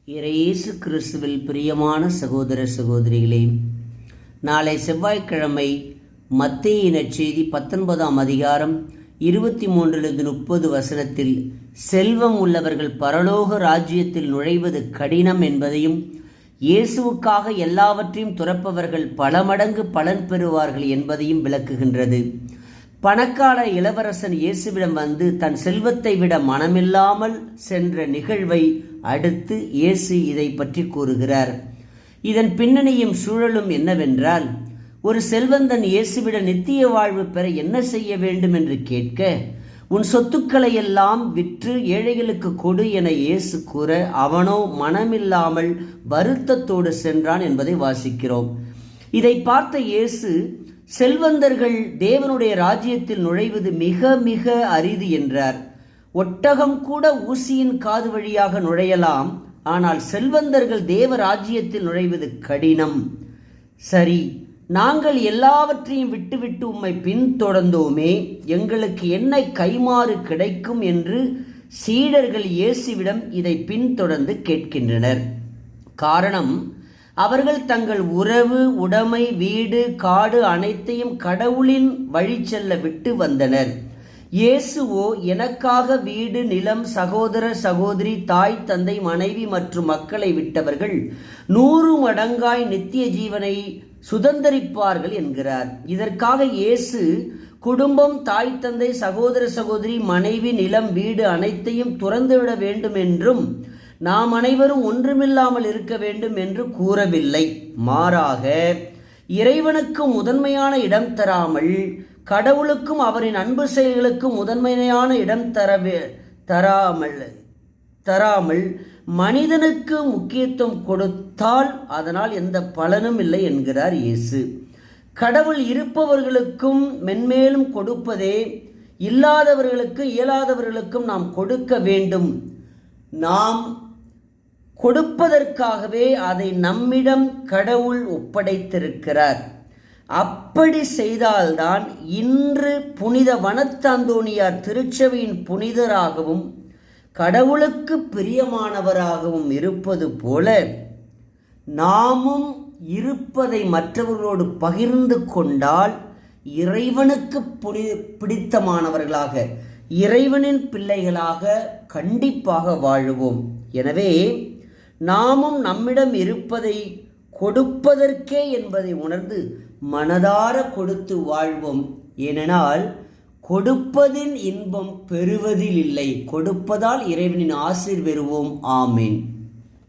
இயேசு கிறிஸ்துவில் பிரியமான சகோதர சகோதரிகளே, நாளை செவ்வாய்க்கிழமை மத்தேயு நற்செய்தி 19ஆம் அதிகாரம் 23-30 வசனத்தில் செல்வம் உள்ளவர்கள் பரலோக ராஜ்யத்தில் நுழைவது கடினம் என்பதையும், இயேசுவுக்காக எல்லாவற்றையும் துறப்பவர்கள் பல மடங்கு பலன் பெறுவார்கள் என்பதையும் விளக்குகின்றது. பணக்கார இளவரசன் இயேசுவிடம் வந்து தன் செல்வத்தை விட மனமில்லாமல் சென்ற நிகழ்வை அடுத்து இயேசு இதை பற்றி கூறுகிறார். இதன் பின்னணியும் சூழலும் என்னவென்றால், ஒரு செல்வந்தன் இயேசுவிடம் நித்திய வாழ்வு பெற என்ன செய்ய வேண்டும் என்று கேட்க, உன் சொத்துக்களை எல்லாம் விற்று ஏழைகளுக்கு கொடு என இயேசு கூற, அவனோ மனமில்லாமல் வருத்தத்தோடு சென்றான் என்பதை வாசிக்கிறோம். இதை பார்த்த இயேசு, செல்வந்தர்கள் தேவனுடைய ராஜ்யத்தில் நுழைவது மிக மிக அரிது என்றார். ஒட்டகம் கூட ஊசியின் காது வழியாக நுழையலாம், ஆனால் செல்வந்தர்கள் தேவ ராஜ்யத்தில் நுழைவது கடினம். சரி, நாங்கள் எல்லாவற்றையும் விட்டுவிட்டு உம்மை பின்தொடர்ந்தோமே, எங்களுக்கு என்ன கைமாறு கிடைக்கும் என்று சீடர்கள் இயேசுவிடம் இதை பின்தொடர்ந்து கேட்கின்றனர். காரணம், அவர்கள் தங்கள் உறவு, உடைமை, வீடு, காடு அனைத்தையும் கடவுளின் வழி செல்ல விட்டு வந்தனர். இயேசுவோ, எனக்காக வீடு, நிலம், சகோதர சகோதரி, தாய், தந்தை, மனைவி மற்றும் மக்களை விட்டவர்கள் 100 மடங்காய் நித்திய ஜீவனை சுதந்தரிப்பார்கள் என்கிறார். இதற்காக இயேசு குடும்பம், தாய், தந்தை, சகோதர சகோதரி, மனைவி, நிலம், வீடு அனைத்தையும் துறந்துவிட வேண்டும் என்றும், நாம் அனைவரும் ஒன்றுமில்லாமல் இருக்க வேண்டும் என்று கூறவில்லை. மாறாக, இறைவனுக்கு முதன்மையான இடம் தராமல், கடவுளுக்கும் அவரின் அன்பு செயல்களுக்கும் முதன்மையான இடம் தராமல் மனிதனுக்கு முக்கியத்துவம் கொடுத்தால் அதனால் எந்த பலனும் இல்லை என்கிறார் இயேசு. கடவுள் இருப்பவர்களுக்கும் மென்மேலும் கொடுப்பதே, இல்லாதவர்களுக்கும் இயலாதவர்களுக்கும் நாம் கொடுக்க வேண்டும். நாம் கொடுப்பதற்காகவே அதை நம்மிடம் கடவுள் ஒப்படைத்திருக்கிறார். அப்படி செய்தால்தான் இன்று புனித வனத்தாந்தோணியார் திருச்சபையின் புனிதராகவும் கடவுளுக்கு பிரியமானவராகவும் இருப்பது போல, நாமும் இருப்பதை மற்றவர்களோடு பகிர்ந்து கொண்டால் இறைவனுக்கு பிடித்தமானவர்களாக, இறைவனின் பிள்ளைகளாக கண்டிப்பாக வாழுவோம். எனவே நாமும் நம்மிடம் இருப்பதை கொடுப்பதற்கே என்பதை உணர்ந்து மனதார கொடுத்து வாழ்வோம். ஏனென்றால் கொடுப்பதின் இன்பம் பெறுவதில் இல்லை, கொடுப்பதால் இறைவனின் ஆசீர் பெறுவோம். ஆமேன்.